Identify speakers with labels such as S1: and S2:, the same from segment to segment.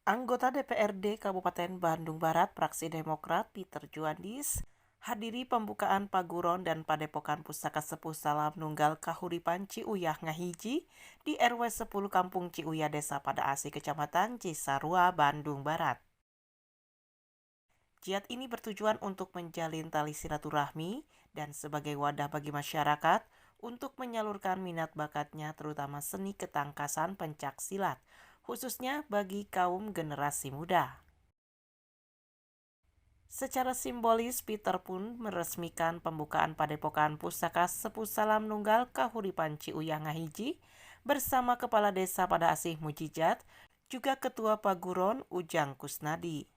S1: Anggota DPRD Kabupaten Bandung Barat Fraksi Demokrat Peter Juandis hadiri pembukaan Paguron dan Padepokan Pustaka Sepuh Salam Nunggal Kahuripan Ciuyah Ngahiji di RW 10 Kampung Ciuyah Desa Pada Asih Kecamatan Cisarua, Bandung Barat. Jihad ini bertujuan untuk menjalin tali silaturahmi dan sebagai wadah bagi masyarakat untuk menyalurkan minat bakatnya terutama seni ketangkasan pencak silat, khususnya bagi kaum generasi muda. Secara simbolis, Peter pun meresmikan pembukaan Padepokan Pustaka Sepuh Salam Nunggal Kahuripan Ciuyah Ngahiji bersama Kepala Desa Pada Asih Mujijat, juga Ketua Paguron Ujang Kusnadi.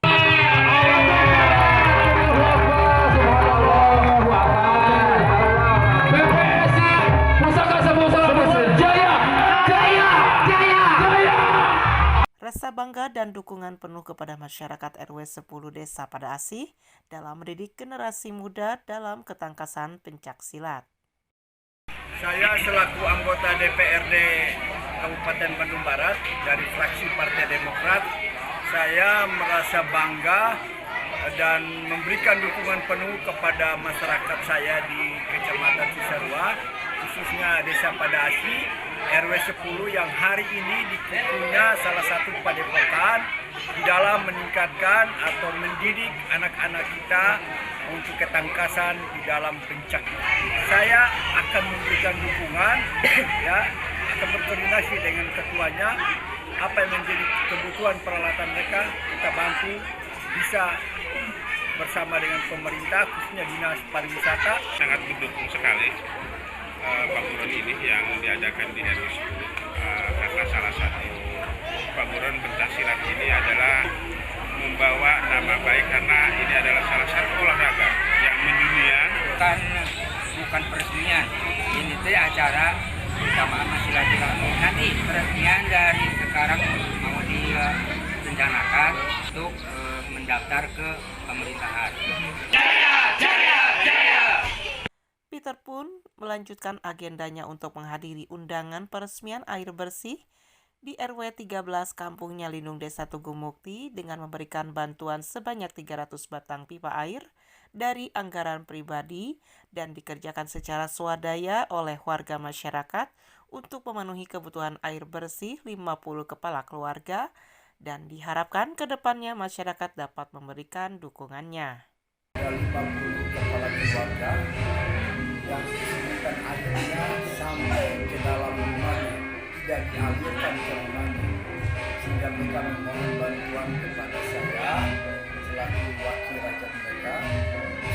S1: Rasa bangga dan dukungan penuh kepada masyarakat RW 10 Desa Pada Asih dalam mendidik generasi muda dalam ketangkasan pencak silat.
S2: Saya selaku anggota DPRD Kabupaten Bandung Barat dari fraksi Partai Demokrat, saya merasa bangga dan memberikan dukungan penuh kepada masyarakat saya di Kecamatan Cisarua, khususnya Desa Pada Asih, RW 10 yang hari ini dikukuhnya salah satu padepokan di dalam meningkatkan atau mendidik anak-anak kita untuk ketangkasan di dalam pencak. Saya akan memberikan dukungan, akan berkoordinasi dengan ketuanya, apa yang menjadi kebutuhan peralatan mereka kita bantu bisa bersama dengan pemerintah, khususnya Dinas Pariwisata.
S3: Sangat mendukung sekali Paguron ini yang diadakan di RW 10 karena salah satu Paguron pencaksilat ini adalah membawa nama baik karena ini adalah salah satu olahraga yang mendunia.
S4: Bukan peresmian, ini tuh acara keutamaan silaturahmi. Nanti peresmian dari sekarang mau direncanakan untuk mendaftar ke pemerintahan.
S1: Peter pun melanjutkan agendanya untuk menghadiri undangan peresmian air bersih di RW 13 Kampung Nyalindung Desa Tugu Mukti dengan memberikan bantuan sebanyak 300 batang pipa air dari anggaran pribadi dan dikerjakan secara swadaya oleh warga masyarakat untuk memenuhi kebutuhan air bersih 50 kepala keluarga dan diharapkan ke depannya masyarakat dapat memberikan dukungannya.
S2: 50 kepala keluarga yang disebutkan airnya sampai ke dalam rumahnya, tidak dialirkan ke rumahnya, sehingga mereka memohon bantuan kepada saya selaku wakil rakyat mereka.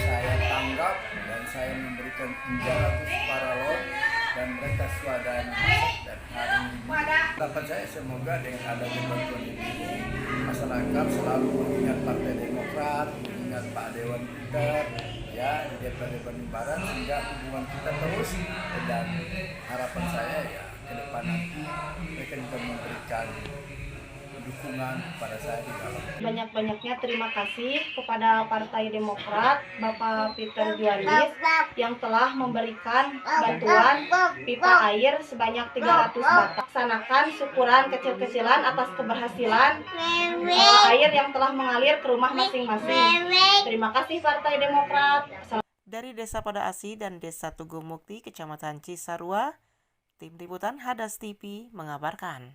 S2: Saya tanggap dan saya memberikan 300 paralon dan mereka swadaya dan hari ini dapat saya semoga dengan adanya bantuan ini masyarakat selalu mengingat Partai Demokrat, mengingat Pak Dewan Peter di DPRD Bandung Barat, sehingga hubungan kita terus, dan harapan saya ke depan nanti mereka juga memberikan dukungan kepada saya di dalam.
S5: Banyak-banyaknya terima kasih kepada Partai Demokrat, Bapak Peter Juandis yang telah memberikan bantuan pipa air sebanyak 300 batang. Laksanakan syukuran kecil-kecilan atas keberhasilan air yang telah mengalir ke rumah masing-masing. Terima kasih Partai Demokrat.
S1: Dari Desa Pada Asih dan Desa Tugu Mukti, Kecamatan Cisarua, Tim Liputan Hadas TV mengabarkan.